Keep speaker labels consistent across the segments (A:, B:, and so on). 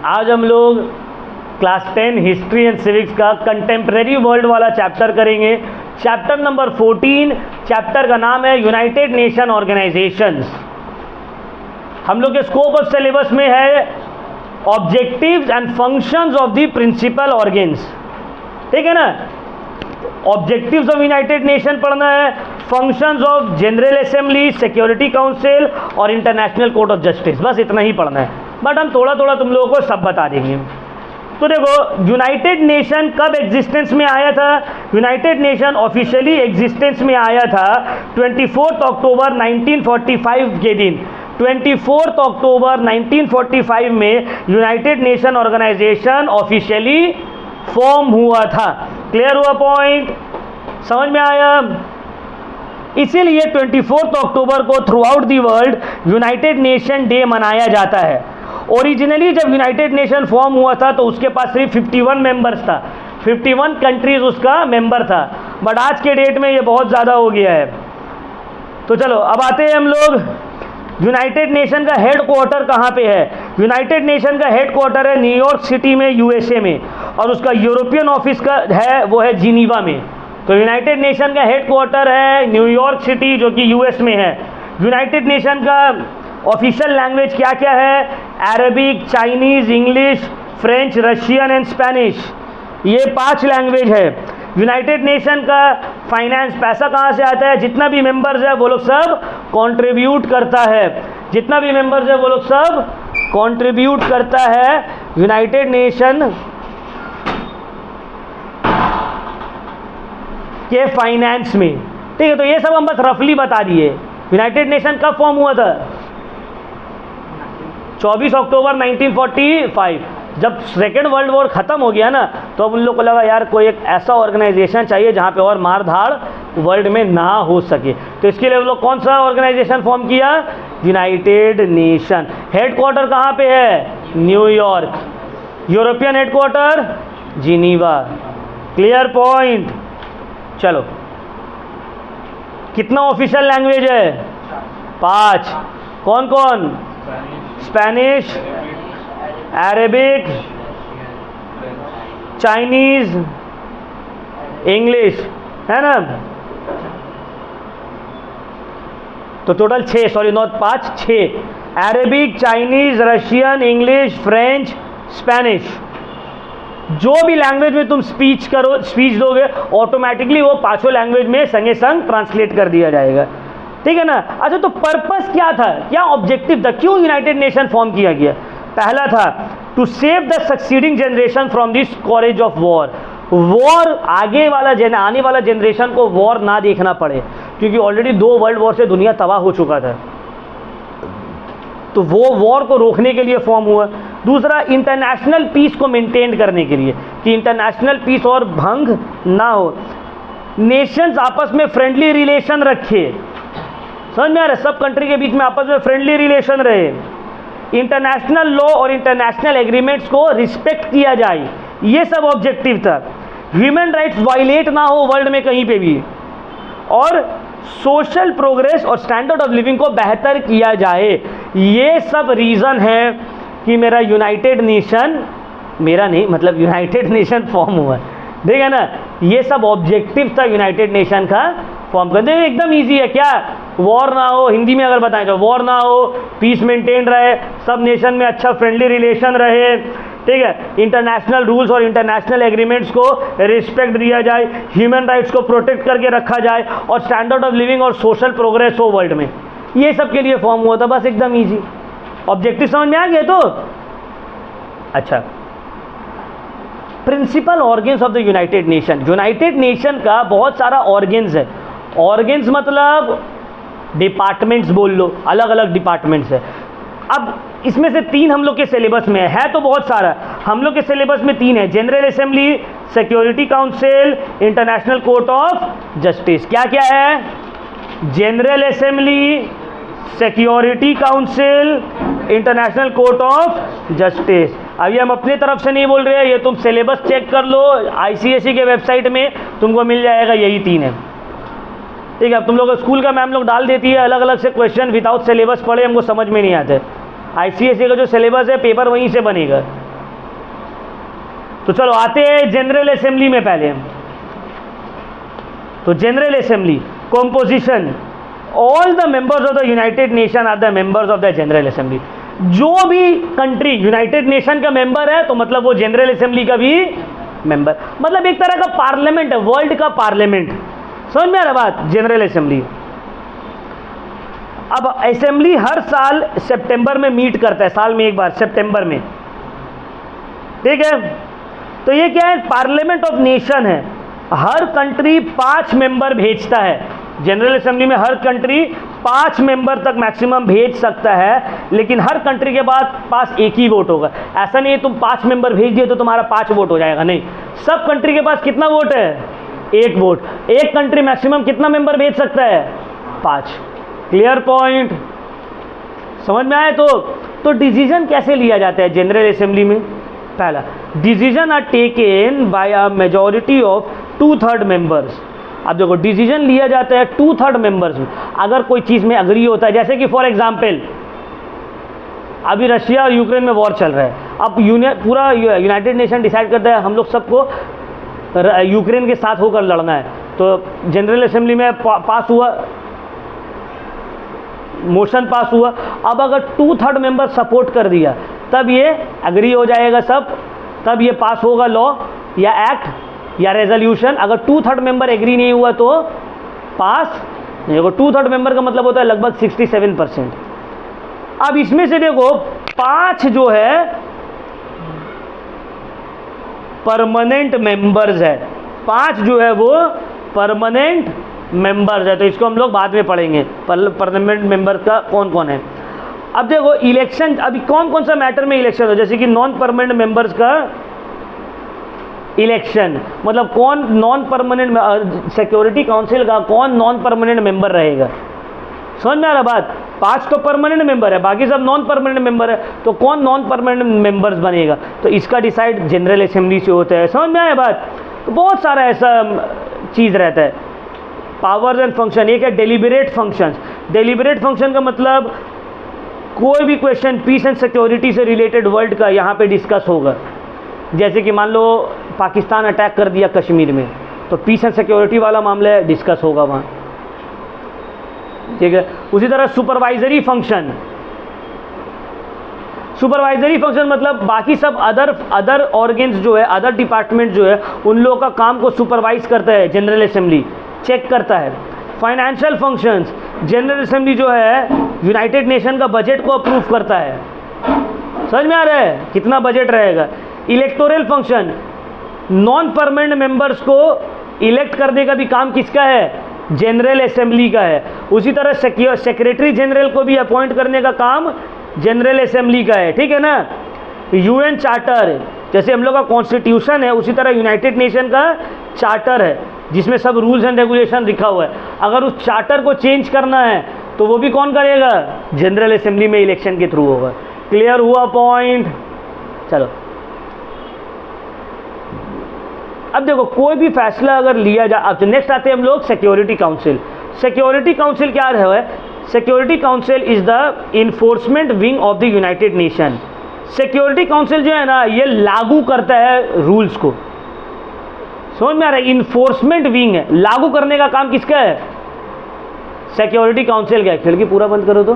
A: आज हम लोग क्लास 10 हिस्ट्री एंड सिविक्स का कंटेम्प्रेरी वर्ल्ड वाला चैप्टर करेंगे। चैप्टर नंबर 14, चैप्टर का नाम है यूनाइटेड नेशन ऑर्गेनाइजेशंस। हम लोग के स्कोप ऑफ सिलेबस में है objectives and functions of the principal organs. ठीक है ना, ऑब्जेक्टिव्स ऑफ यूनाइटेड नेशन पढ़ना है, functions of General Assembly, Security Council और इंटरनेशनल कोर्ट ऑफ जस्टिस, बस इतना ही पढ़ना है। बट हम थोड़ा थोड़ा तुम लोगों को सब बता देंगे। तो देखो, यूनाइटेड नेशन कब एग्जिस्टेंस में आया था? यूनाइटेड नेशन ऑफिशियली एग्जिस्टेंस में आया था 24 अक्टूबर 1945 के दिन। 24 अक्टूबर 1945 में United Nation organisation officially form हुआ था। क्लियर हुआ पॉइंट? समझ में आया? इसीलिए 24 अक्टूबर को through out the world United nation day मनाया जाता है। ओरिजिनली जब यूनाइटेड नेशन फॉर्म हुआ था तो उसके पास सिर्फ 51 मेंबर्स था, 51 कंट्रीज उसका मेंबर था। बट आज के डेट में ये बहुत ज़्यादा हो गया है। तो चलो अब आते हैं हम लोग, यूनाइटेड नेशन का हेड क्वार्टर कहाँ पे है? यूनाइटेड नेशन का हेड क्वार्टर है न्यूयॉर्क सिटी में, यूएसए में, और उसका यूरोपियन ऑफिस का है वो है जिनीवा में। तो यूनाइटेड नेशन का हेड क्वार्टर है न्यूयॉर्क सिटी जो कि यूएस में है। यूनाइटेड नेशन का ऑफिशियल लैंग्वेज क्या क्या है? Arabic, Chinese, English, French, Russian and Spanish, ये 5 लैंग्वेज है। यूनाइटेड नेशन का फाइनेंस, पैसा कहाँ से आता है? जितना भी मेंबर्स है वो लोग सब कंट्रीब्यूट करता है, जितना भी मेंबर्स है वो लोग सब कंट्रीब्यूट करता है यूनाइटेड नेशन के फाइनेंस में। ठीक है, तो ये सब हम बस रफली बता दिए। यूनाइटेड नेशन कब फॉर्म हुआ था? 24 अक्टूबर 1945। जब सेकेंड वर्ल्ड वॉर ख़त्म हो गया ना, तो अब उन लोग को लगा यार कोई एक ऐसा ऑर्गेनाइजेशन चाहिए जहाँ पे और मार धाड़ वर्ल्ड में ना हो सके। तो इसके लिए वो लोग कौन सा ऑर्गेनाइजेशन फॉर्म किया? United nation. हेड क्वार्टर कहाँ पे है? New York. European head quarter Geneva. Clear point? चलो, कितना ऑफिशियल लैंग्वेज है? 5। कौन कौन? स्पेनिश, अरेबिक, चाइनीज, इंग्लिश, है ना? तो total 6, sorry not 5, 6। Arabic, Chinese, Russian, English, French, Spanish. जो भी लैंग्वेज में तुम स्पीच दोगे ऑटोमेटिकली वो 5 लैंग्वेज में संगे संग ट्रांसलेट कर दिया जाएगा। ठीक है ना? अच्छा, तो पर्पस क्या था, क्या ऑब्जेक्टिव था, क्यों यूनाइटेड नेशन फॉर्म किया गया? पहला था to save the succeeding generation from this scourge of war. War आने वाला जनरेशन को वॉर ना देखना पड़े, क्योंकि ऑलरेडी 2 वर्ल्ड वॉर से दुनिया तबाह हो चुका था। तो वो वॉर को रोकने के लिए फॉर्म हुआ। दूसरा, इंटरनेशनल पीस को मेंटेन करने के लिए, कि इंटरनेशनल पीस और भंग ना हो, नेशंस आपस में फ्रेंडली रिलेशन रखे। समझ में आ रहा है? सब कंट्री के बीच में आपस में फ्रेंडली रिलेशन रहे, इंटरनेशनल लॉ और इंटरनेशनल एग्रीमेंट्स को रिस्पेक्ट किया जाए, ये सब ऑब्जेक्टिव था। ह्यूमन राइट्स वायलेट ना हो वर्ल्ड में कहीं पे भी, और सोशल प्रोग्रेस और स्टैंडर्ड ऑफ लिविंग को बेहतर किया जाए। ये सब रीज़न है कि मेरा यूनाइटेड नेशन, मेरा नहीं मतलब यूनाइटेड नेशन फॉर्म हुआ। ठीक है ना? ये सब ऑब्जेक्टिव था यूनाइटेड नेशन का फॉर्म करने। एकदम इजी है। क्या? वॉर ना हो, हिंदी में अगर बताएं तो वॉर ना हो, पीस मेंटेन रहे, सब नेशन में अच्छा फ्रेंडली रिलेशन रहे। ठीक है, इंटरनेशनल रूल्स और इंटरनेशनल एग्रीमेंट्स को रिस्पेक्ट दिया जाए, ह्यूमन राइट्स को प्रोटेक्ट करके रखा जाए, और स्टैंडर्ड ऑफ लिविंग और सोशल प्रोग्रेस हो वर्ल्ड में। ये सब के लिए फॉर्म हुआ था, बस एकदम ईजी। ऑब्जेक्टिव समझ में आ गया? तो अच्छा, principal organs of the United Nation. United Nation का बहुत सारा ऑर्गेन्स है। ऑर्गेन्स मतलब डिपार्टमेंट्स बोल लो, अलग अलग डिपार्टमेंट्स है। अब इसमें से 3 हम लोग के सिलेबस में है तो बहुत सारा। हम लोग के सिलेबस में 3 है, general Assembly, Security council, international Court of justice. क्या क्या है? General Assembly, Security council, international Court of justice. अभी हम अपने तरफ से नहीं बोल रहे हैं, ये तुम सिलेबस चेक कर लो, आईसीएसई के वेबसाइट में तुमको मिल जाएगा, यही 3 है। ठीक है, अब तुम लोग स्कूल का मैम लोग डाल देती है अलग अलग से क्वेश्चन विदाउट सिलेबस पढ़े, हमको समझ में नहीं आते। आईसीएसई का जो सिलेबस है पेपर वहीं से बनेगा, तो चलो आते हैं जनरल असेंबली में पहले। तो General Assembly composition, all the members of the United Nation are the members of the General Assembly. जो भी कंट्री यूनाइटेड नेशन का मेंबर है तो मतलब वो जनरल असेंबली का भी मेंबर, मतलब एक तरह का पार्लियामेंट है, वर्ल्ड का पार्लियामेंट। समझ में आ रहा बात? General assembly. अब असेंबली हर साल सितंबर में मीट करता है, साल में एक बार सितंबर में, ठीक है। तो ये क्या है? पार्लियामेंट ऑफ नेशन है। हर कंट्री 5 मेंबर भेजता है जनरल असेंबली में। हर कंट्री 5 मेंबर तक मैक्सिमम भेज सकता है, लेकिन हर कंट्री के पास एक ही वोट होगा। ऐसा नहीं है तुम 5 मेंबर भेज दिए तो तुम्हारा 5 वोट हो जाएगा, नहीं। सब कंट्री के पास कितना वोट है? 1 वोट। एक कंट्री मैक्सिमम कितना मेंबर भेज सकता है? 5। Clear point? समझ में आए? तो डिसीजन कैसे लिया जाता है जनरल असेंबली में? पहला, decision are taken by a majority of 2/3 members. अब देखो डिसीजन लिया जाता है 2/3 मेंबर्स में। अगर कोई चीज़ में अग्री होता है, जैसे कि फॉर एग्जांपल अभी रशिया और यूक्रेन में वॉर चल रहा है, अब पूरा यूनाइटेड नेशन डिसाइड करता है हम लोग सबको यूक्रेन के साथ होकर लड़ना है, तो जनरल असेंबली में पास हुआ, मोशन पास हुआ। अब अगर 2/3 मेंबर सपोर्ट कर दिया तब ये अग्री हो जाएगा सब, तब ये पास होगा लॉ या एक्ट या रेजोल्यूशन। अगर 2/3 मेंबर एग्री नहीं हुआ तो पास नहीं होगा। 2/3 मेंबर का मतलब होता है लगभग 67%। अब इसमें से देखो 5 जो है परमानेंट मेंबर्स है, 5 जो है वो परमानेंट मेंबर्स है, तो इसको हम लोग बाद में पढ़ेंगे परमानेंट मेंबर का कौन कौन है। अब देखो इलेक्शन, अभी कौन कौन सा मैटर में इलेक्शन हो, जैसे कि नॉन परमानेंट मेंबर्स का इलेक्शन, मतलब कौन नॉन परमानेंट, सिक्योरिटी काउंसिल का कौन नॉन परमानेंट मेंबर रहेगा। समझ में आ रहा बात? 5 तो परमानेंट मेंबर है, बाकी सब नॉन परमानेंट मेंबर है, तो कौन नॉन परमानेंट मेंबर्स बनेगा, तो इसका डिसाइड जनरल असेंबली से होता है। समझ में आया बात? तो बहुत सारा ऐसा चीज़ रहता है। पावर्स एंड फंक्शन, एक है डेलिबरेट फंक्शंस। डेलिबरेट फंक्शन का मतलब कोई भी क्वेश्चन पीस एंड सिक्योरिटी से रिलेटेड वर्ल्ड का यहाँ पे डिस्कस होगा। जैसे कि मान लो पाकिस्तान अटैक कर दिया कश्मीर में, तो पीस एंड सिक्योरिटी वाला मामला डिस्कस होगा वहाँ, ठीक है। उसी तरह सुपरवाइजरी फंक्शन, सुपरवाइजरी फंक्शन मतलब बाकी सब अदर ऑर्गन्स जो है, अदर डिपार्टमेंट जो है, उन लोगों का काम को सुपरवाइज करता है जनरल असेंबली, चेक करता है। फाइनेंशियल फंक्शंस, जनरल असेंबली जो है यूनाइटेड नेशन का बजट को अप्रूव करता है। समझ में आ रहा है कितना बजट रहेगा। Electoral function, non permanent members को इलेक्ट करने का भी काम किसका है? जनरल असेंबली का है। उसी तरह सेक्रेटरी जनरल को भी अपॉइंट करने का काम जनरल असेंबली का है, ठीक है ना। यूएन चार्टर, जैसे हम लोग का कॉन्स्टिट्यूशन है, उसी तरह यूनाइटेड नेशन का चार्टर है जिसमें सब रूल्स एंड रेगुलेशन लिखा हुआ है। अगर उस चार्टर को चेंज करना है तो वो भी कौन करेगा? जनरल असेंबली में इलेक्शन के थ्रू होगा। क्लियर हुआ पॉइंट? चलो अब देखो कोई भी फैसला अगर लिया जाए, अब नेक्स्ट आते हैं हम लोग सिक्योरिटी काउंसिल। सिक्योरिटी काउंसिल क्या है? Security council is the enforcement wing of the United nation. Security council जो है ना, ये लागू करता है रूल्स को। समझ में आ रहा है? इन्फोर्समेंट विंग है, लागू करने का काम किसका है? सिक्योरिटी काउंसिल का है। खिड़की पूरा बंद करो तो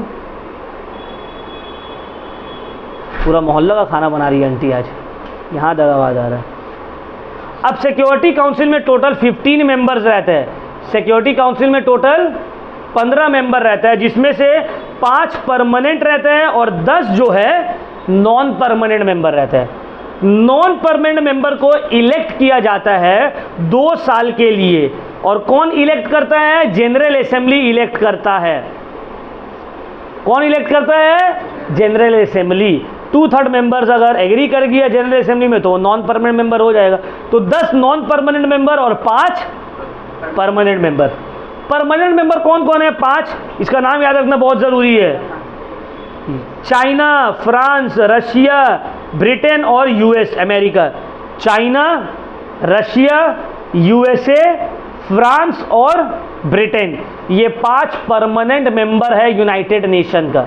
A: पूरा मोहल्ला का खाना बना रही है आंटी आज, यहाँ दगाबाज आ रहा है। अब सिक्योरिटी काउंसिल में टोटल 15 मेंबर्स रहते हैं। सिक्योरिटी काउंसिल में टोटल 15 मेंबर रहता है, जिसमें से 5 परमानेंट रहते हैं और 10 जो है नॉन परमानेंट मेंबर रहते हैं। नॉन परमानेंट मेंबर को इलेक्ट किया जाता है 2 साल के लिए, और कौन इलेक्ट करता है? जनरल असेंबली इलेक्ट करता है। कौन इलेक्ट करता है? General assembly. 2/3 मेंबर्स अगर एग्री कर गया जनरल असेंबली में तो नॉन परमानेंट मेंबर हो जाएगा। तो 10 नॉन परमानेंट मेंबर और 5 परमानेंट मेंबर। परमानेंट मेंबर कौन कौन है? 5, इसका नाम याद रखना बहुत ज़रूरी है। चाइना, फ्रांस, रशिया, ब्रिटेन और US America. China, Russia, USA, France और ब्रिटेन, ये 5 परमानेंट मेंबर है यूनाइटेड नेशन का।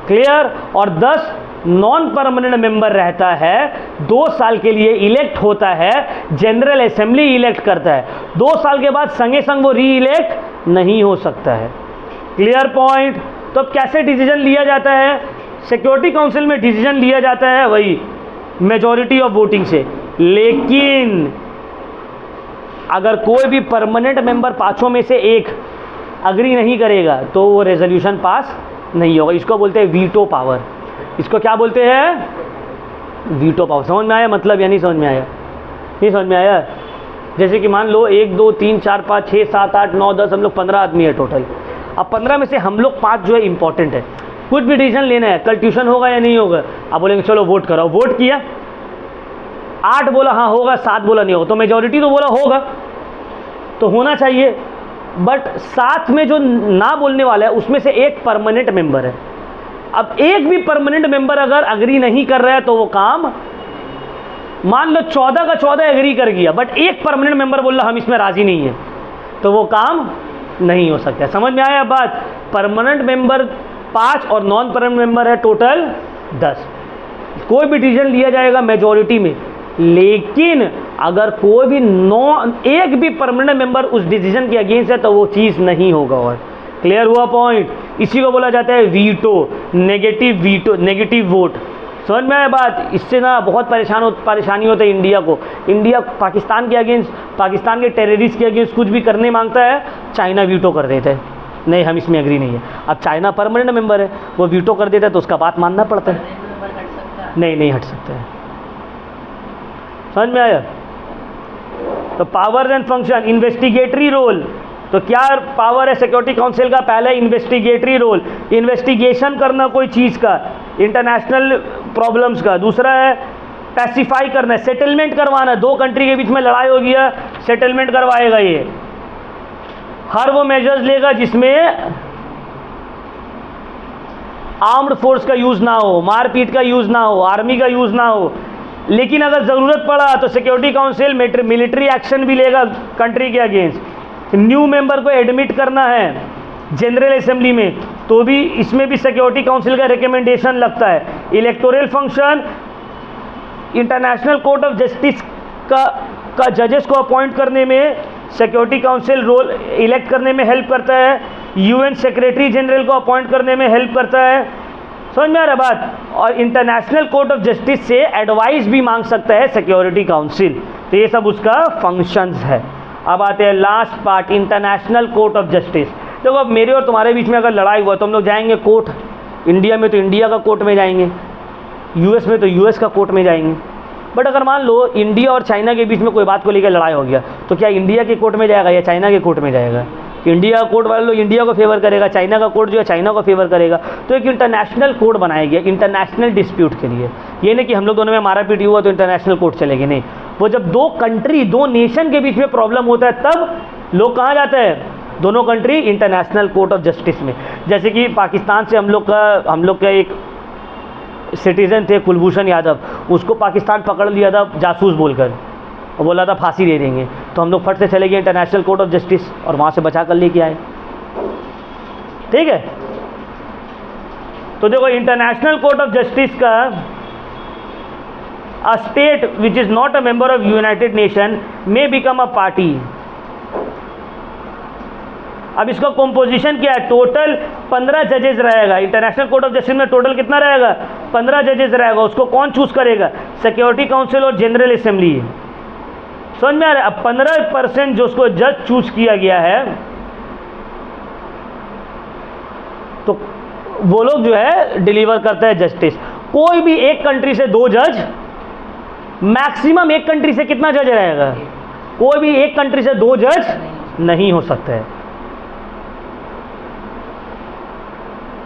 A: क्लियर? और 10 नॉन परमानेंट मेंबर रहता है, 2 साल के लिए इलेक्ट होता है, जनरल असेंबली इलेक्ट करता है, 2 साल के बाद संगे संग वो री इलेक्ट नहीं हो सकता है। Clear point. तो अब कैसे डिसीजन लिया जाता है? सिक्योरिटी काउंसिल में डिसीजन लिया जाता है वही मेजॉरिटी ऑफ वोटिंग से, लेकिन अगर कोई भी परमानेंट मेंबर 5 में से एक अग्री नहीं करेगा तो वो रेजोल्यूशन पास नहीं होगा। इसको बोलते हैं वीटो पावर। इसको क्या बोलते हैं? Veto power. समझ में आया मतलब या नहीं समझ में आया? नहीं समझ में आया? जैसे कि मान लो 1 2 3 4 5 6 7 8 9 10 हम लोग 15 आदमी है टोटल। अब 15 में से हम लोग 5 जो है इंपॉर्टेंट है, कुछ भी डिसीजन लेना है, कल ट्यूशन होगा या नहीं होगा, आप बोलेंगे चलो वोट कराओ, वोट किया, 8 बोला हाँ होगा, 7 बोला नहीं होगा, तो मेजॉरिटी तो बोला होगा, तो होना चाहिए। बट 7 में जो ना बोलने वाला है उसमें से एक परमानेंट मेंबर है। अब एक भी परमानेंट मेंबर अगर अग्री नहीं कर रहा है तो वो काम, मान लो 14 का 14 एग्री कर गया, बट एक परमानेंट मेंबर बोल रहा हम इसमें राजी नहीं है, तो वो काम नहीं हो सकता। समझ में आया बात? परमानेंट मेंबर 5 और नॉन परमानेंट मेंबर है टोटल 10। कोई भी डिसीजन लिया जाएगा मेजॉरिटी में, लेकिन अगर कोई भी एक भी परमानेंट मेंबर उस डिसीजन के अगेंस्ट है तो वो चीज़ नहीं होगा। और क्लियर हुआ पॉइंट? इसी को बोला जाता है वीटो, नेगेटिव वोट। समझ में आया बात? इससे ना बहुत परेशानी होता है इंडिया को। इंडिया पाकिस्तान के अगेंस्ट, पाकिस्तान के टेररिस्ट के अगेंस्ट कुछ भी करने मांगता है, चाइना वीटो कर देता है, नहीं हम इसमें एग्री नहीं है। अब चाइना परमानेंट मेंबर है, वो वीटो कर देता है तो उसका बात मानना पड़ता है। नहीं हट सकता है। समझ में आया? तो पावर एंड फंक्शन, इन्वेस्टिगेटरी रोल। तो क्या पावर है सिक्योरिटी काउंसिल का? पहले इन्वेस्टिगेटरी रोल, इन्वेस्टिगेशन करना कोई चीज़ का, इंटरनेशनल प्रॉब्लम्स का। दूसरा है पैसिफाई करना, सेटलमेंट करवाना, 2 कंट्री के बीच में लड़ाई हो गया, सेटलमेंट करवाएगा ये। हर वो मेजर्स लेगा जिसमें आर्म्ड फोर्स का यूज़ ना हो, मारपीट का यूज़ ना हो, आर्मी का यूज़ ना हो। लेकिन अगर ज़रूरत पड़ा तो सिक्योरिटी काउंसिल मिलिट्री एक्शन भी लेगा कंट्री के अगेंस्ट। न्यू मेंबर को एडमिट करना है जनरल असेंबली में तो भी इसमें भी सिक्योरिटी काउंसिल का रिकमेंडेशन लगता है। Electoral function, international Court of justice का जजेस को अपॉइंट करने में सिक्योरिटी काउंसिल रोल इलेक्ट करने में हेल्प करता है। यूएन सेक्रेटरी जनरल को अपॉइंट करने में हेल्प करता है। समझ में आ रहा बात? और इंटरनेशनल कोर्ट ऑफ जस्टिस से एडवाइस भी मांग सकता है सिक्योरिटी काउंसिल। तो ये सब उसका फंक्शंस है। अब आते हैं last part, international Court of justice. देखो अब मेरे और तुम्हारे बीच में अगर लड़ाई हुआ तो हम लोग जाएंगे कोर्ट, इंडिया में तो इंडिया का कोर्ट में जाएंगे, यूएस में तो यूएस का कोर्ट में जाएंगे। बट अगर मान लो इंडिया और चाइना के बीच में कोई बात को लेकर लड़ाई हो गया तो क्या इंडिया के कोर्ट में जाएगा या चाइना के कोर्ट में जाएगा? इंडिया का कोर्ट वाले लोग इंडिया को फेवर करेगा, चाइना का कोर्ट जो है चाइना को फेवर करेगा। तो एक इंटरनेशनल कोर्ट बनाया गया इंटरनेशनल डिस्प्यूट के लिए। ये नहीं कि हम लोग दोनों में मारापीटी हुआ तो इंटरनेशनल कोर्ट चलेगी, नहीं। वो जब 2 कंट्री 2 नेशन के बीच में प्रॉब्लम होता है तब लोग कहाँ जाते हैं? दोनों country international Court of justice में। जैसे कि पाकिस्तान से हम लोग का एक सिटीज़न थे कुलभूषण यादव, उसको पाकिस्तान पकड़ लिया था जासूस बोलकर और बोला था फांसी दे देंगे, तो हम लोग फट से चले गए इंटरनेशनल कोर्ट ऑफ जस्टिस और वहाँ से बचा कर लेके आए। ठीक है? तो देखो इंटरनेशनल कोर्ट ऑफ जस्टिस का a state which is not a member of United nation may become a party. अब इसका कॉम्पोजिशन क्या है? टोटल 15 जजेस रहेगा। इंटरनेशनल कोर्ट ऑफ जस्टिस में टोटल कितना रहेगा? 15 जजेस रहेगा। उसको कौन चूज करेगा? सिक्योरिटी काउंसिल और जनरल असेंबली। समझ में आ रहा है? अब 15% जो उसको जज चूज किया गया है तो वो लोग जो है डिलीवर करता है जस्टिस। कोई भी एक कंट्री से 2 जज, मैक्सिमम एक कंट्री से कितना जज रहेगा? कोई भी एक कंट्री से 2 जज नहीं हो सकता है।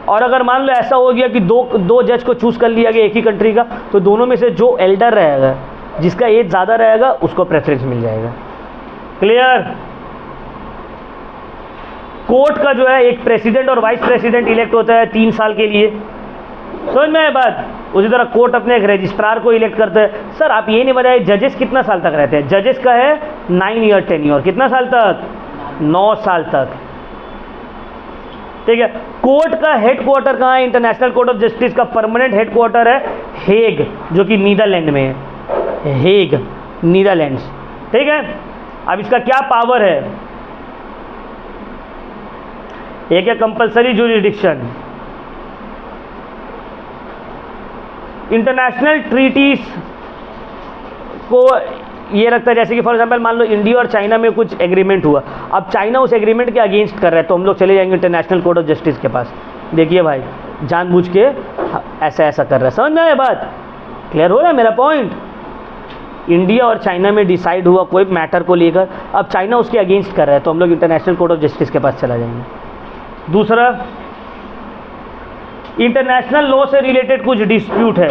A: और अगर मान लो ऐसा हो गया कि दो जज को चूज कर लिया गया एक ही कंट्री का, तो दोनों में से जो एल्डर रहेगा, जिसका एज ज़्यादा रहेगा, उसको प्रेफरेंस मिल जाएगा। क्लियर? कोर्ट का जो है एक प्रेसिडेंट और वाइस प्रेसिडेंट इलेक्ट होता है 3 साल के लिए। समझ में आए बात? उसी तरह कोर्ट अपने एक रजिस्ट्रार को इलेक्ट करता है। सर आप ये नहीं बताए जजेस कितना साल तक रहते हैं? जजेस का है 9 ईयर टेन्योर। कितना साल तक? 9 साल तक। ठीक है। कोर्ट का हेडक्वार्टर कहाँ है? इंटरनेशनल कोर्ट ऑफ जस्टिस का परमानेंट हेडक्वार्टर है हेग, जो कि नीदरलैंड में है, हेग नीदरलैंड्स। ठीक है। अब इसका क्या पावर है? एक है कंपल्सरी ज्यूरिसडिक्शन, इंटरनेशनल ट्रीटीज को ये लगता है जैसे कि फॉर एग्जांपल मान लो इंडिया और चाइना में कुछ एग्रीमेंट हुआ, अब चाइना उस एग्रीमेंट के अगेंस्ट कर रहा है, तो हम लोग चले जाएंगे इंटरनेशनल कोर्ट ऑफ जस्टिस के पास। देखिए भाई जानबूझ के ऐसा ऐसा कर रहा है, समझ में आया बात? क्लियर हो रहा है मेरा पॉइंट? इंडिया और चाइना में डिसाइड हुआ कोई मैटर को लेकर, अब चाइना उसके अगेंस्ट कर रहा है, तो हम लोग इंटरनेशनल कोर्ट ऑफ जस्टिस के पास चला जाएंगे। दूसरा, इंटरनेशनल लॉ से रिलेटेड कुछ डिस्प्यूट है,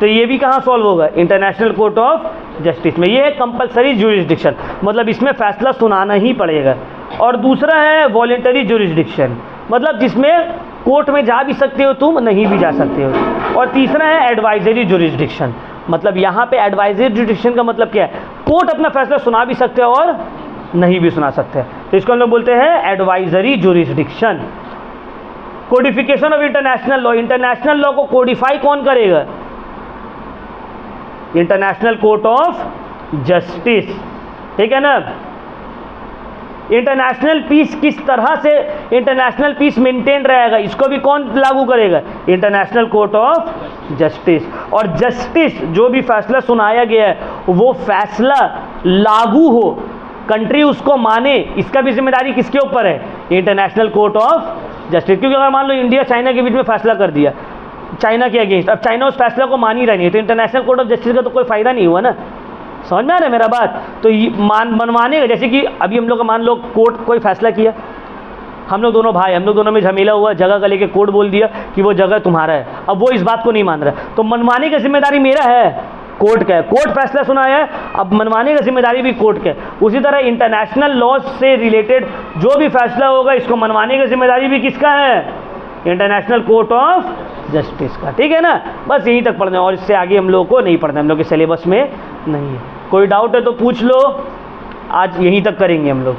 A: तो ये भी कहाँ सॉल्व होगा? इंटरनेशनल कोर्ट ऑफ जस्टिस में। ये है कंपलसरी ज्यूरिसडिक्शन, मतलब इसमें फैसला सुनाना ही पड़ेगा। और दूसरा है वॉलेंटरी ज्यूरिसडिक्शन, मतलब जिसमें कोर्ट में जा भी सकते हो तुम, नहीं भी जा सकते हो। और तीसरा है एडवाइजरी ज्यूरिसडिक्शन, मतलब यहाँ पे एडवाइजरी ज्यूरिसडिक्शन का मतलब क्या है? कोर्ट अपना फैसला सुना भी सकते हो और नहीं भी सुना सकते, तो इसको हम लोग बोलते हैं advisory jurisdiction. Codification of international law, international law को कोडिफाई कौन करेगा? इंटरनेशनल कोर्ट ऑफ जस्टिस, ठीक है ना। इंटरनेशनल पीस किस तरह से इंटरनेशनल पीस मेंटेन रहेगा, इसको भी कौन लागू करेगा? International Court of justice. और जस्टिस जो भी फैसला सुनाया गया है वो फैसला लागू हो, कंट्री उसको माने, इसका भी जिम्मेदारी किसके ऊपर है? International Court of justice. क्योंकि अगर मान लो इंडिया चाइना के बीच में फैसला कर दिया चाइना के अगेंस्ट, अब चाइना उस फैसला को मान ही रही है, तो इंटरनेशनल कोर्ट ऑफ जस्टिस का तो कोई फायदा नहीं हुआ ना। समझ में आ रहा है मेरा बात? तो मनवाने का, जैसे कि अभी हम लोग का मान लो कोर्ट कोई फैसला किया, हम लोग दोनों भाई, हम लोग दोनों में झमेला हुआ, जगह का लेके कोर्ट बोल दिया कि वो जगह तुम्हारा है, अब वो इस बात को नहीं मान रहा, तो मनवाने की जिम्मेदारी मेरा है, कोर्ट का है। कोर्ट फैसला सुनाया है, अब मनवाने की जिम्मेदारी भी कोर्ट का है। उसी तरह इंटरनेशनल लॉ से रिलेटेड जो भी फैसला होगा, इसको मनवाने की जिम्मेदारी भी किसका है? इंटरनेशनल कोर्ट ऑफ जस्टिस का, ठीक है ना। बस यहीं तक पढ़ना है, और इससे आगे हम लोग को नहीं पढ़ना, हम लोग के सिलेबस में नहीं है। कोई डाउट है तो पूछ लो, आज यहीं तक करेंगे हम लोग।